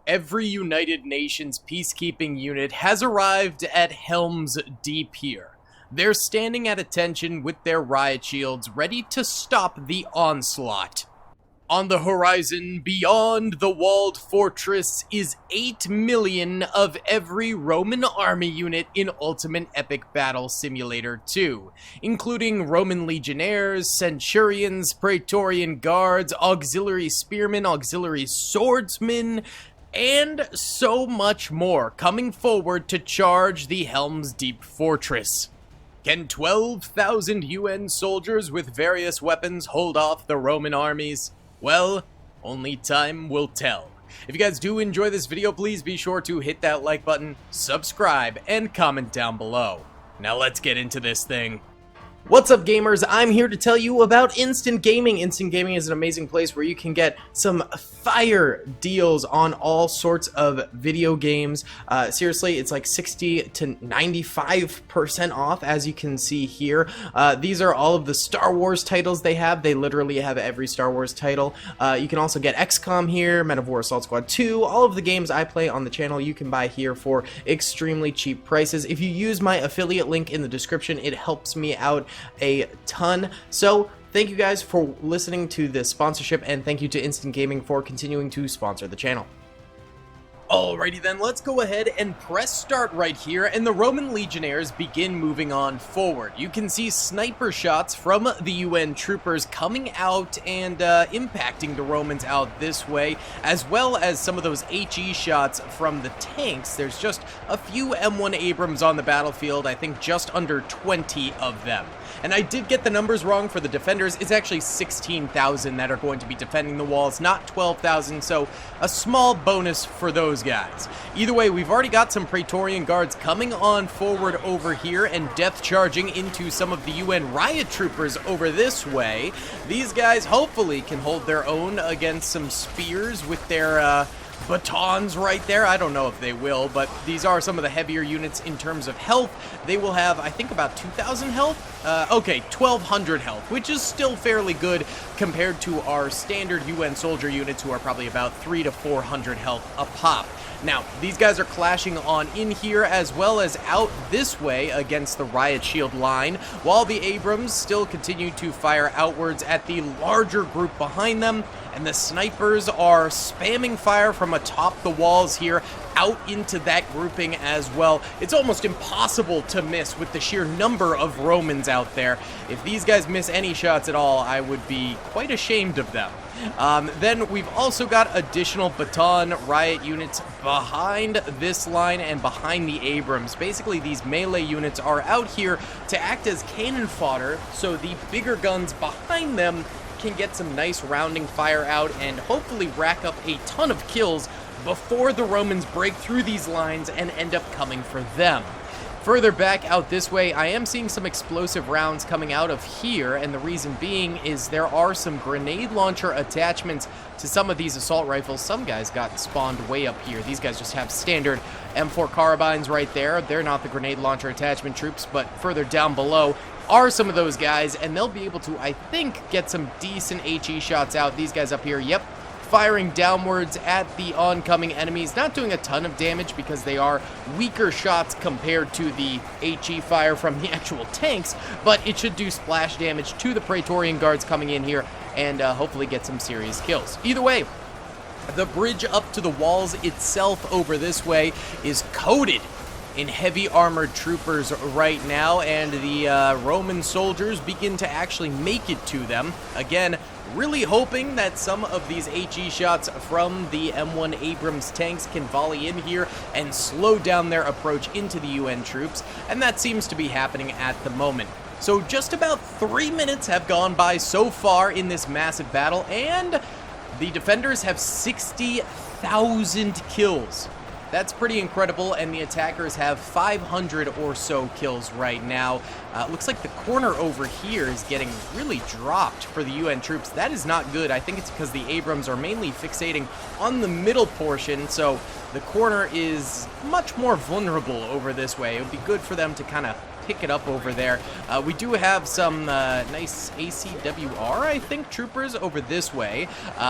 Every United Nations peacekeeping unit has arrived at Helm's Deep here. They're standing at attention with their riot shields, ready to stop the onslaught. On the horizon, beyond the walled fortress, is 8 million of every Roman army unit in Ultimate Epic Battle Simulator 2, including Roman legionnaires, centurions, praetorian guards, auxiliary spearmen, auxiliary swordsmen, and so much more coming forward to charge the Helm's Deep fortress. Can 12,000 UN soldiers with various weapons hold off the Roman armies? Well, only time will tell. If you guys do enjoy this video, please be sure to hit that like button, subscribe, and comment down below. Now let's get into this thing. What's up, gamers? I'm here to tell you about Instant Gaming. Instant Gaming is an amazing place where you can get some fire deals on all sorts of video games. Seriously, it's like 60 to 95% off, as you can see here. These are all of the Star Wars titles they have. They literally have every Star Wars title. You can also get XCOM here, Men of War Assault Squad 2. All of the games I play on the channel you can buy here for extremely cheap prices. If you use my affiliate link in the description, it helps me out a ton. So thank you guys for listening to this sponsorship, and thank you to Instant Gaming for continuing to sponsor the channel. Alrighty then, let's go ahead and press start right here, and the Roman legionnaires begin moving on forward. You can see sniper shots from the UN troopers coming out and impacting the Romans out this way, as well as some of those HE shots from the tanks. There's just a few M1 Abrams on the battlefield, I think just under 20 of them. And I did get the numbers wrong for the defenders. It's actually 16,000 that are going to be defending the walls, not 12,000, so a small bonus for those guys. Either way, we've already got some Praetorian guards coming on forward over here and depth charging into some of the UN riot troopers over this way. These guys hopefully can hold their own against some spears with their batons right there. I don't know if they will, but these are some of the heavier units in terms of health. They will have, I think, about 2,000 health. Okay, 1,200 health, which is still fairly good compared to our standard UN soldier units, who are probably about 300 to 400 health a pop. Now, these guys are clashing on in here as well as out this way against the riot shield line, while the Abrams still continue to fire outwards at the larger group behind them, and the snipers are spamming fire from atop the walls here out into that grouping as well. It's almost impossible to miss with the sheer number of Romans out there. If these guys miss any shots at all, I would be quite ashamed of them. Then we've also got additional baton riot units behind this line and behind the Abrams. Basically, these melee units are out here to act as cannon fodder, so the bigger guns behind them can get some nice rounding fire out and hopefully rack up a ton of kills before the Romans break through these lines and end up coming for them. Further back out this way, I am seeing some explosive rounds coming out of here, and the reason being is there are some grenade launcher attachments to some of these assault rifles. Some guys got spawned way up here. These guys just have standard M4 carbines right there. They're not the grenade launcher attachment troops, but further down below are some of those guys, and they'll be able to, I think, get some decent HE shots out. These guys up here, yep, firing downwards at the oncoming enemies, not doing a ton of damage because they are weaker shots compared to the HE fire from the actual tanks, but it should do splash damage to the Praetorian guards coming in here and hopefully get some serious kills. Either way, the bridge up to the walls itself over this way is coated in heavy armored troopers right now, and the Roman soldiers begin to actually make it to them. Again, really hoping that some of these HE shots from the M1 Abrams tanks can volley in here and slow down their approach into the UN troops, and that seems to be happening at the moment. So just about 3 minutes have gone by so far in this massive battle, and the defenders have 60,000 kills. That's pretty incredible, and the attackers have 500 or so kills right now. Looks like the corner over here is getting really dropped for the UN troops. That is not good. I think it's because the Abrams are mainly fixating on the middle portion, so the corner is much more vulnerable over this way. It would be good for them to kind of pick it up over there. We do have some nice ACWR, I think, troopers over this way.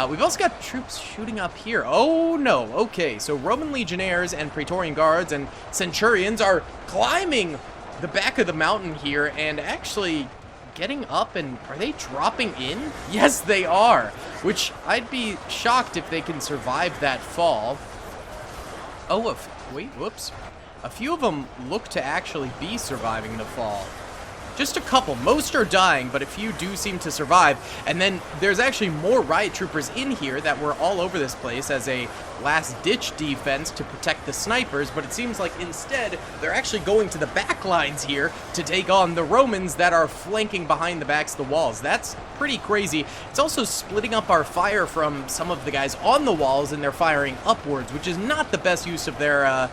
We've also got troops shooting up here. Oh, no. Okay, so Roman legionnaires and Praetorian guards and centurions are climbing the back of the mountain here and actually getting up, and are they dropping in? Yes, they are, which I'd be shocked if they can survive that fall. Oh, wait, whoops. A few of them look to actually be surviving the fall. Just a couple. Most are dying, but a few do seem to survive. And then there's actually more riot troopers in here that were all over this place as a last-ditch defense to protect the snipers, but it seems like instead they're actually going to the back lines here to take on the Romans that are flanking behind the backs of the walls. That's pretty crazy. It's also splitting up our fire from some of the guys on the walls, and they're firing upwards, which is not the best use of their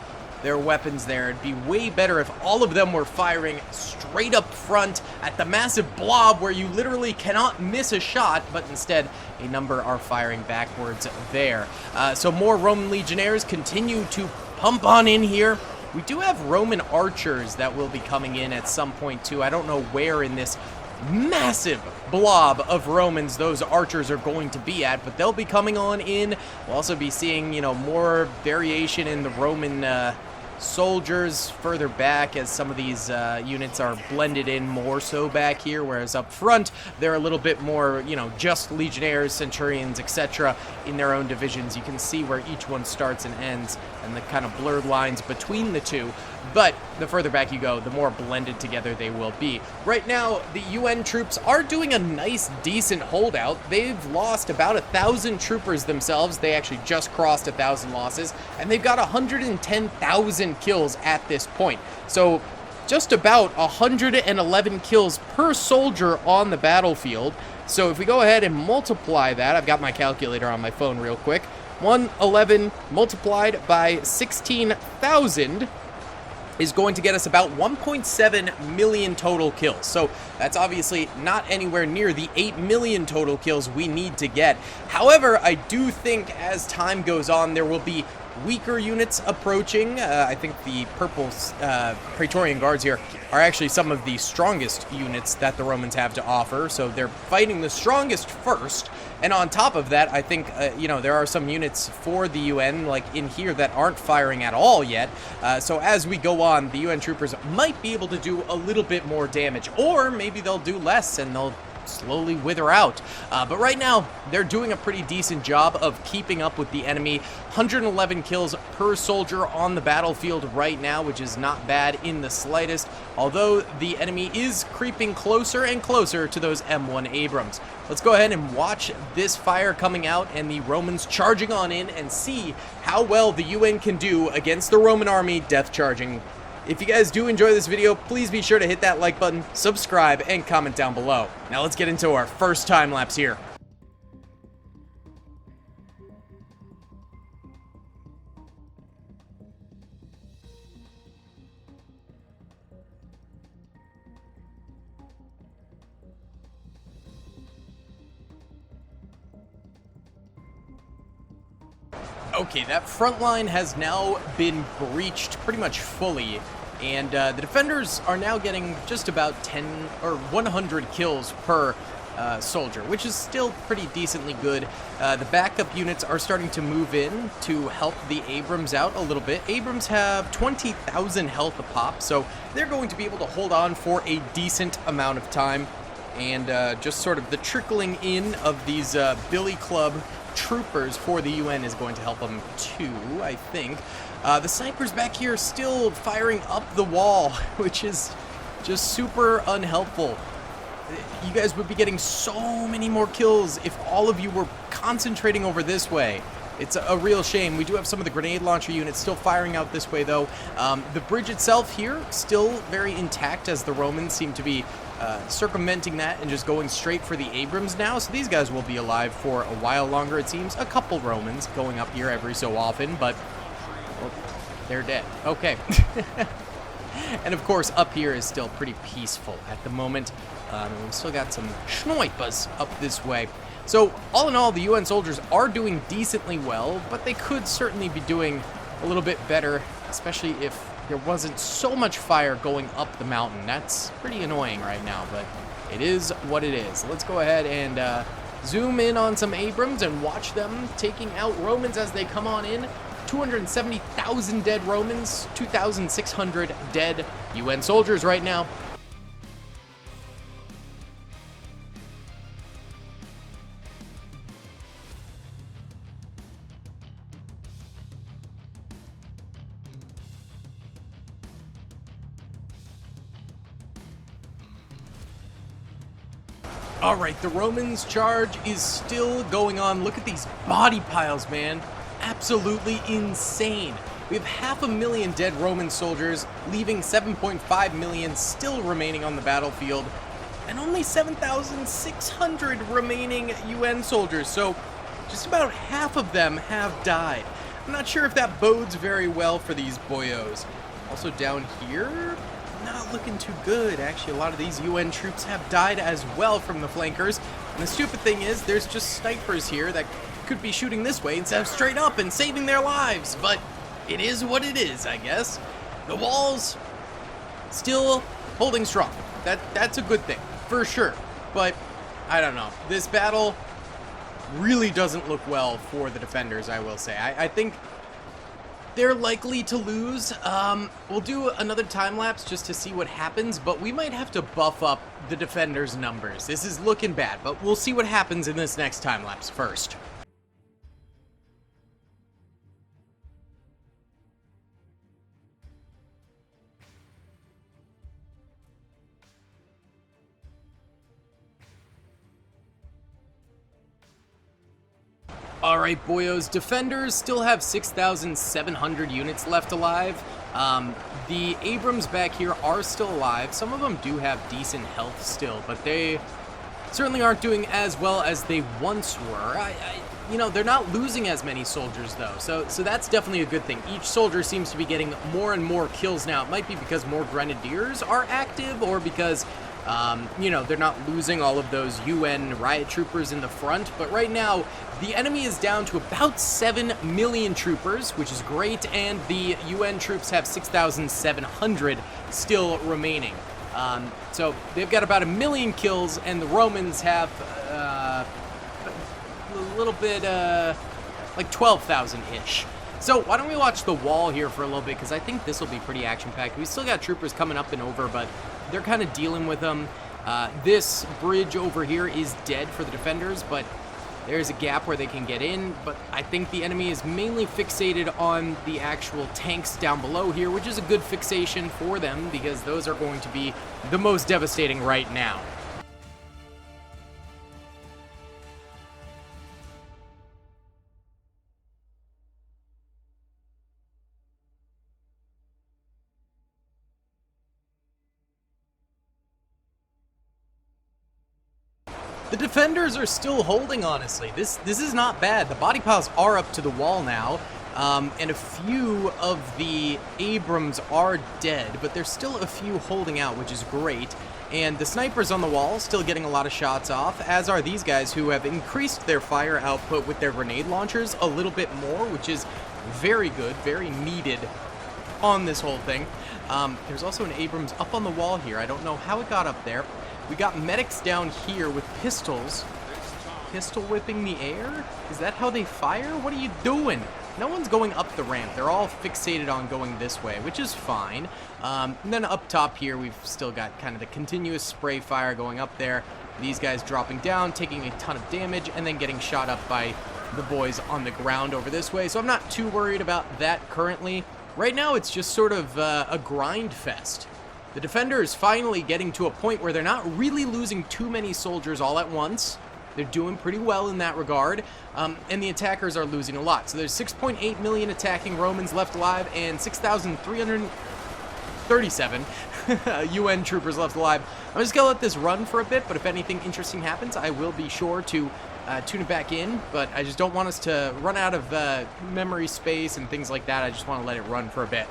weapons there. It'd be way better if all of them were firing straight up front at the massive blob where you literally cannot miss a shot, but instead a number are firing backwards there. So more Roman legionnaires continue to pump on in here. We do have Roman archers that will be coming in at some point too. I don't know where in this massive blob of Romans those archers are going to be at, but they'll be coming on in. We'll also be seeing, you know, more variation in the Roman soldiers further back as some of these units are blended in more so back here, whereas up front they're a little bit more, you know, just legionnaires, centurions, etc. in their own divisions. You can see where each one starts and ends and the kind of blurred lines between the two, but the further back you go, the more blended together they will be. Right now, the UN troops are doing a nice, decent holdout. They've lost about 1,000 troopers themselves. They actually just crossed 1,000 losses, and they've got 110,000 kills at this point. So just about 111 kills per soldier on the battlefield. So if we go ahead and multiply that, I've got my calculator on my phone real quick. 111 multiplied by 16,000 is going to get us about 1.7 million total kills. So that's obviously not anywhere near the 8 million total kills we need to get. However, I do think as time goes on, there will be weaker units approaching. I think the purple Praetorian guards here are actually some of the strongest units that the Romans have to offer. So they're fighting the strongest first. And on top of that, I think, you know, there are some units for the UN, like in here, that aren't firing at all yet. So as we go on, the UN troopers might be able to do a little bit more damage, or maybe they'll do less and they'll slowly wither out. But right now, they're doing a pretty decent job of keeping up with the enemy. 111 kills per soldier on the battlefield right now, which is not bad in the slightest, although the enemy is creeping closer and closer to those M1 Abrams. Let's go ahead and watch this fire coming out and the Romans charging on in and see how well the UN can do against the Roman army death charging. If you guys do enjoy this video, please be sure to hit that like button, subscribe, and comment down below. Now let's get into our first time lapse here. Okay, that front line has now been breached pretty much fully, and the defenders are now getting just about 10 or 100 kills per soldier, which is still pretty decently good. The backup units are starting to move in to help the Abrams out a little bit. Abrams have 20,000 health a pop, so they're going to be able to hold on for a decent amount of time, and just sort of the trickling in of these Billy Club troopers for the UN is going to help them too, I think. The snipers back here still firing up the wall, which is just super unhelpful. You guys would be getting so many more kills if all of you were concentrating over this way. It's a real shame. We do have some of the grenade launcher units still firing out this way, though. The bridge itself here still very intact, as the Romans seem to be circumventing that and just going straight for the Abrams now. So these guys will be alive for a while longer, it seems. A couple Romans going up here every so often, but well, they're dead. Okay. And of course, up here is still pretty peaceful at the moment. We've still got some snipers up this way. So all in all, the UN soldiers are doing decently well, but they could certainly be doing a little bit better, especially if there wasn't so much fire going up the mountain. That's pretty annoying right now, but it is what it is. Let's go ahead and zoom in on some Abrams and watch them taking out Romans as they come on in. 270,000 dead Romans, 2,600 dead UN soldiers right now. All right, the Romans' charge is still going on. Look at these body piles, man. Absolutely insane. We have 500,000 dead Roman soldiers, leaving 7.5 million still remaining on the battlefield, and only 7,600 remaining UN soldiers. So just about half of them have died. I'm not sure if that bodes very well for these boyos. Also down here, not looking too good. Actually, a lot of these UN troops have died as well from the flankers. And the stupid thing is, there's just snipers here that could be shooting this way instead of straight up and saving their lives. But it is what it is, I guess. The walls still holding strong. That's a good thing, for sure. But I don't know. This battle really doesn't look well for the defenders, I will say. I think they're likely to lose. We'll do another time lapse just to see what happens, but we might have to buff up the defenders' numbers. This is looking bad, but we'll see what happens in this next time lapse first. Alright, boyos, defenders still have 6,700 units left alive. The Abrams back here are still alive. Some of them do have decent health still, but they certainly aren't doing as well as they once were. You know, they're not losing as many soldiers, though, so that's definitely a good thing. Each soldier seems to be getting more and more kills now. It might be because more grenadiers are active, or because you know, they're not losing all of those UN riot troopers in the front, but right now, the enemy is down to about 7 million troopers, which is great, and the UN troops have 6,700 still remaining. So they've got about 1 million kills, and the Romans have a little bit, like 12,000-ish. So why don't we watch the wall here for a little bit, because I think this will be pretty action-packed. We still got troopers coming up and over, but they're kind of dealing with them. This bridge over here is dead for the defenders, but there's a gap where they can get in. But I think the enemy is mainly fixated on the actual tanks down below here, which is a good fixation for them, because those are going to be the most devastating right now. The defenders are still holding, honestly. This is not bad. The body piles are up to the wall now, and a few of the Abrams are dead, but there's still a few holding out, which is great. And the snipers on the wall still getting a lot of shots off, as are these guys who have increased their fire output with their grenade launchers a little bit more, which is very good, very needed on this whole thing. There's also an Abrams up on the wall here. I don't know how it got up there. We got medics down here with pistols. Pistol whipping the air? Is that how they fire? What are you doing? No one's going up the ramp. They're all fixated on going this way, which is fine. And then up top here, we've still got kind of the continuous spray fire going up there. These guys dropping down, taking a ton of damage, and then getting shot up by the boys on the ground over this way. So I'm not too worried about that currently. Right now, it's just sort of a grind fest. The defender is finally getting to a point where they're not really losing too many soldiers all at once. They're doing pretty well in that regard, and the attackers are losing a lot. So there's 6.8 million attacking Romans left alive, and 6,337 UN troopers left alive. I'm just gonna let this run for a bit, but if anything interesting happens, I will be sure to tune it back in, but I just don't want us to run out of memory space and things like that. I just want to let it run for a bit.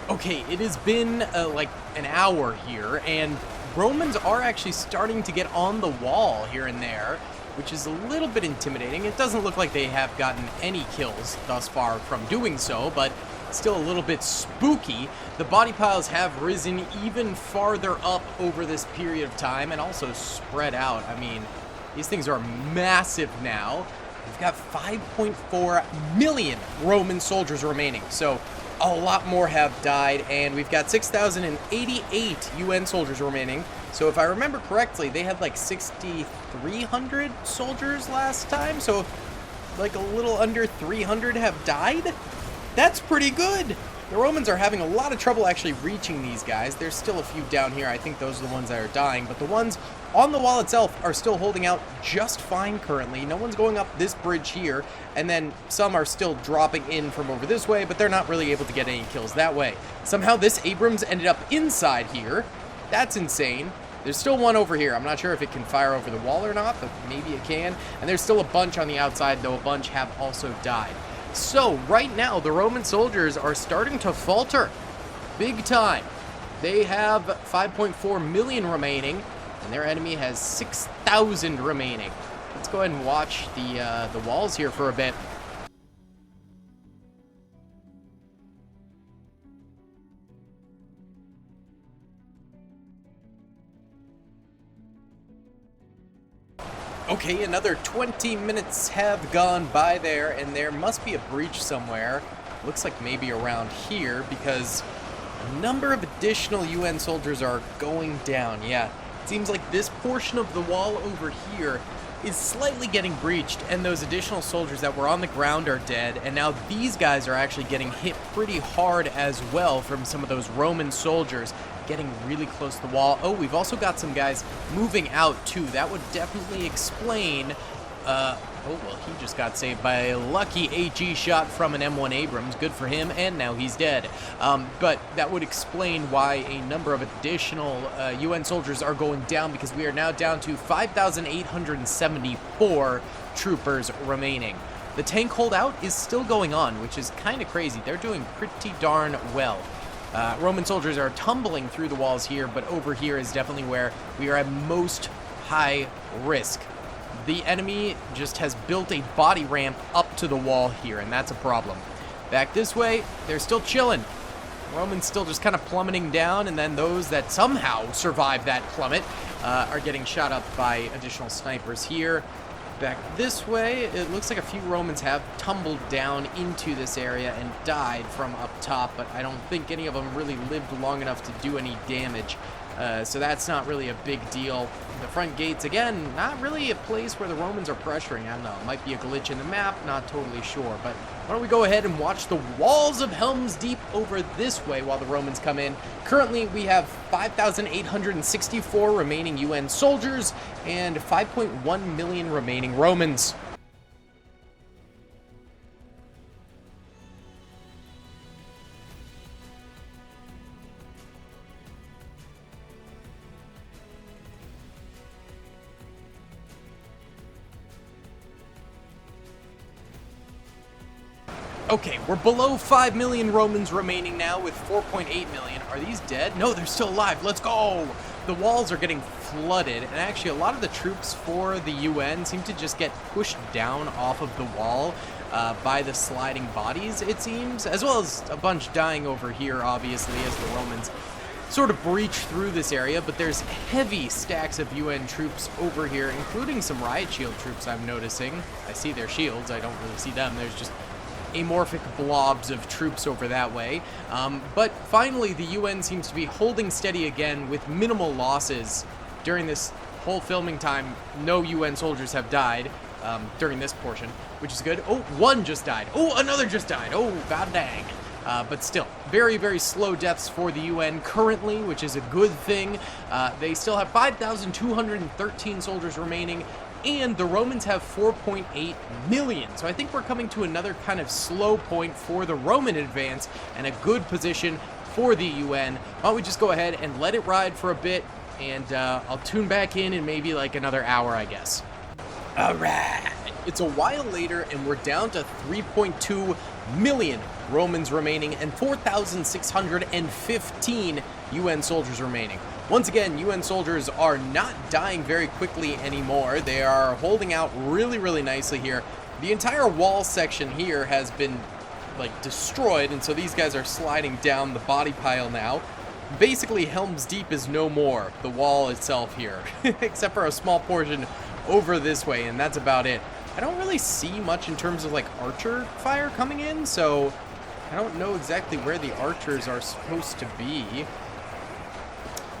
Okay, it has been like an hour here, and Romans are actually starting to get on the wall here and there, which is a little bit intimidating. It doesn't look like they have gotten any kills thus far from doing so, but still a little bit spooky. The body piles have risen even farther up over this period of time and also spread out. I mean, these things are massive now. We've got 5.4 million Roman soldiers remaining, so a lot more have died, and we've got 6,088 UN soldiers remaining. So if I remember correctly, they had like 6,300 soldiers last time, so like a little under 300 have died. That's pretty good. The Romans are having a lot of trouble actually reaching these guys. There's still a few down here. I think those are the ones that are dying, but the ones on the wall itself are still holding out just fine currently. No one's going up this bridge here, and then some are still dropping in from over this way, but they're not really able to get any kills that way. Somehow this Abrams ended up inside here. That's insane. There's still one over here. I'm not sure if it can fire over the wall or not, but maybe it can. And there's still a bunch on the outside, though a bunch have also died. So right now, the Roman soldiers are starting to falter big time. They have 5.4 million remaining, and their enemy has 6,000 remaining. Let's go ahead and watch the walls here for a bit. Okay, another 20 minutes have gone by there, and there must be a breach somewhere. Looks like maybe around here, because a number of additional UN soldiers are going down. Yeah, it seems like this portion of the wall over here is slightly getting breached, and those additional soldiers that were on the ground are dead, and now these guys are actually getting hit pretty hard as well from some of those Roman soldiers getting really close to the wall. Oh, we've also got some guys moving out too. That would definitely explain oh well, he just got saved by a lucky AG shot from an M1 Abrams. Good for him, and now he's dead. But that would explain why a number of additional UN soldiers are going down, because we are now down to 5,874 troopers remaining. The tank holdout is still going on, which is kind of crazy. They're doing pretty darn well. Roman soldiers are tumbling through the walls here, but over here is definitely where we are at most high risk. The enemy just has built a body ramp up to the wall here, and that's a problem. Back this way, they're still chilling. Romans still just kind of plummeting down, and then those that somehow survive that plummet are getting shot up by additional snipers here. Back this way, it looks like a few Romans have tumbled down into this area and died from up top, but I don't think any of them really lived long enough to do any damage. So that's not really a big deal. The front gates, again, not really a place where the Romans are pressuring. I don't know, it might be a glitch in the map, not totally sure. But why don't we go ahead and watch the walls of Helm's Deep over this way while the Romans come in. Currently, we have 5,864 remaining UN soldiers and 5.1 million remaining Romans. Okay, we're below 5 million Romans remaining now with 4.8 million. Are these dead? No, they're still alive. Let's go! The walls are getting flooded, and actually a lot of the troops for the UN seem to just get pushed down off of the wall by the sliding bodies, it seems, as well as a bunch dying over here, obviously, as the Romans sort of breach through this area. But there's heavy stacks of UN troops over here, including some riot shield troops I'm noticing. I see their shields. I don't really see them. There's just amorphic blobs of troops over that way. But finally, the UN seems to be holding steady again with minimal losses. During this whole filming time, no UN soldiers have died during this portion, which is good. Oh, one just died. Oh, another just died. Oh, god dang. But still, very, very slow deaths for the UN currently, which is a good thing. They still have 5,213 soldiers remaining, and the Romans have 4.8 million. So I think we're coming to another kind of slow point for the Roman advance and a good position for the UN. Why don't we just go ahead and let it ride for a bit, and I'll tune back in maybe like another hour, I guess. All right. It's a while later, and we're down to 3.2 million Romans remaining and 4,615 UN soldiers remaining. Once again, UN soldiers are not dying very quickly anymore. They are holding out really, really nicely here. The entire wall section here has been like destroyed, and so these guys are sliding down the body pile now. Basically, Helm's Deep is no more, the wall itself here, except for a small portion over this way, and that's about it. I don't really see much in terms of like archer fire coming in, so I don't know exactly where the archers are supposed to be.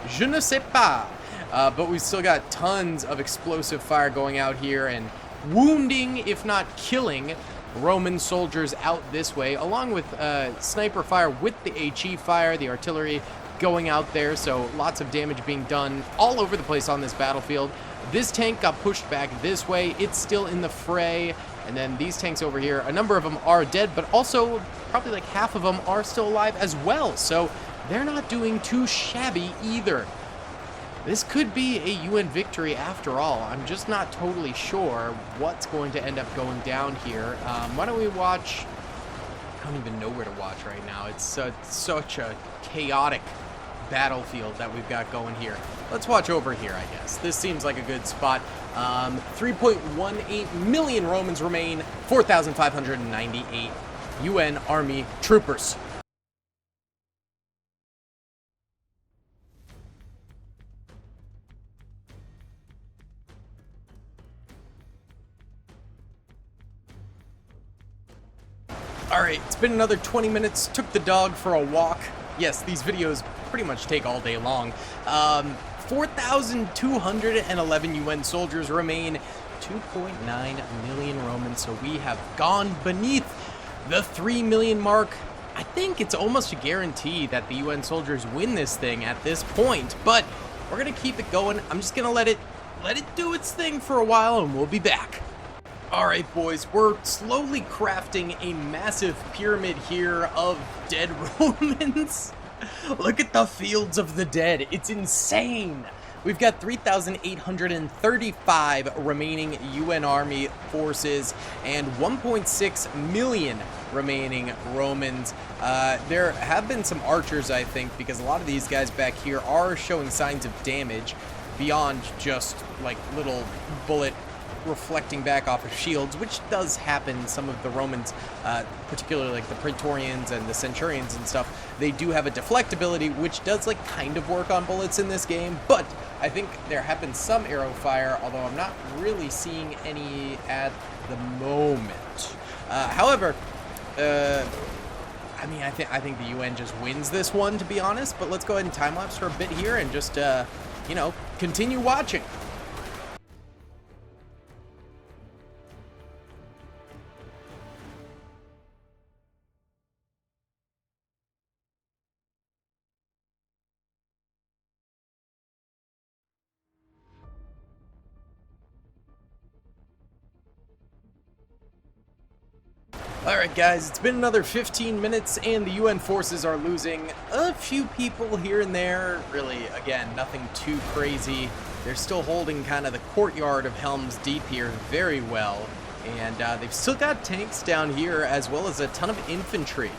Je ne sais pas. But we've still got tons of explosive fire going out here and wounding, if not killing, Roman soldiers out this way, along with sniper fire with the HE fire, the artillery going out there, so lots of damage being done all over the place on this battlefield. This tank got pushed back this way. It's still in the fray. And then these tanks over here, a number of them are dead, but also probably like half of them are still alive as well. So they're not doing too shabby either. This could be a UN victory after all. I'm just not totally sure what's going to end up going down here. Why don't we watch? I don't even know where to watch right now. It's such a chaotic battlefield that we've got going here. Let's watch over here, I guess. This seems like a good spot. 3.18 million Romans remain, 4,598 UN Army troopers. Alright, it's been another 20 minutes. Took the dog for a walk. Yes, these videos pretty much take all day long. 4,211 UN soldiers remain, 2.9 million Romans, so we have gone beneath the 3 million mark. I think it's almost a guarantee that the UN soldiers win this thing at this point, but we're gonna keep it going. I'm just gonna let it do its thing for a while, and we'll be back. Alright boys, we're slowly crafting a massive pyramid here of dead Romans. Look at the fields of the dead. It's insane. We've got 3,835 remaining UN Army forces and 1.6 million remaining Romans. There have been some archers, I think, because a lot of these guys back here are showing signs of damage beyond just like little bullet reflecting back off of shields, which does happen. Some of the Romans, particularly like the Praetorians and the Centurions and stuff, they do have a deflect ability, which does like kind of work on bullets in this game, but I think there have been some arrow fire, although I'm not really seeing any at the moment. However, I mean, I think the UN just wins this one, to be honest, but let's go ahead and time-lapse for a bit here and just, you know, continue watching. Alright guys, it's been another 15 minutes and the UN forces are losing a few people here and there. Really, again, nothing too crazy. They're still holding kind of the courtyard of Helm's Deep here very well. And they've still got tanks down here as well as a ton of infantry.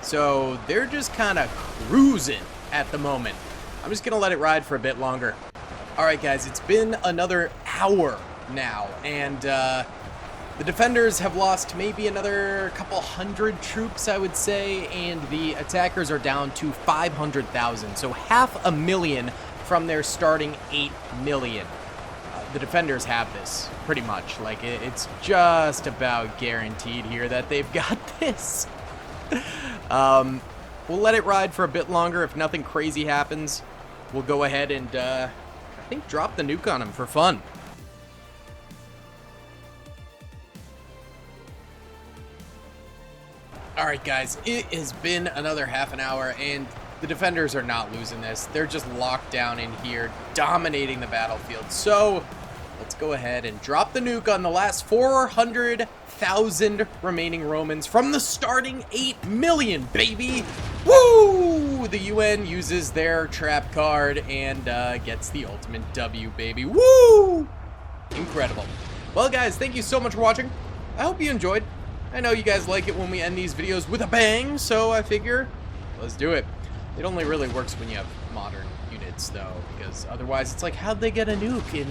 So they're just kind of cruising at the moment. I'm just going to let it ride for a bit longer. Alright guys, it's been another hour now, and the defenders have lost maybe another couple hundred troops, I would say, and the attackers are down to 500,000, so 500,000 from their starting 8 million. The defenders have this, pretty much. Like, it's just about guaranteed here that they've got this. We'll let it ride for a bit longer. If nothing crazy happens, we'll go ahead and, I think, drop the nuke on them for fun. Alright guys, it has been another half an hour, and the defenders are not losing this. They're just locked down in here, dominating the battlefield. So, let's go ahead and drop the nuke on the last 400,000 remaining Romans from the starting 8 million, baby! Woo! The UN uses their trap card and gets the ultimate W, baby. Woo! Incredible. Well guys, thank you so much for watching. I hope you enjoyed. I know you guys like it when we end these videos with a bang, so I figure, let's do it. It only really works when you have modern units, though, because otherwise it's like, how'd they get a nuke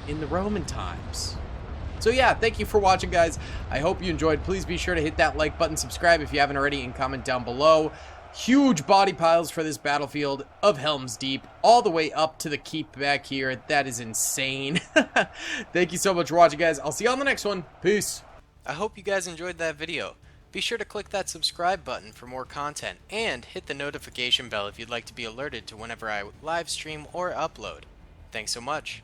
in the Roman times? So yeah, thank you for watching, guys. I hope you enjoyed. Please be sure to hit that like button, subscribe if you haven't already, and comment down below. Huge body piles for this battlefield of Helm's Deep, all the way up to the keep back here. That is insane. Thank you so much for watching, guys. I'll see you on the next one. Peace. I hope you guys enjoyed that video. Be sure to click that subscribe button for more content, and hit the notification bell if you'd like to be alerted to whenever I live stream or upload. Thanks so much.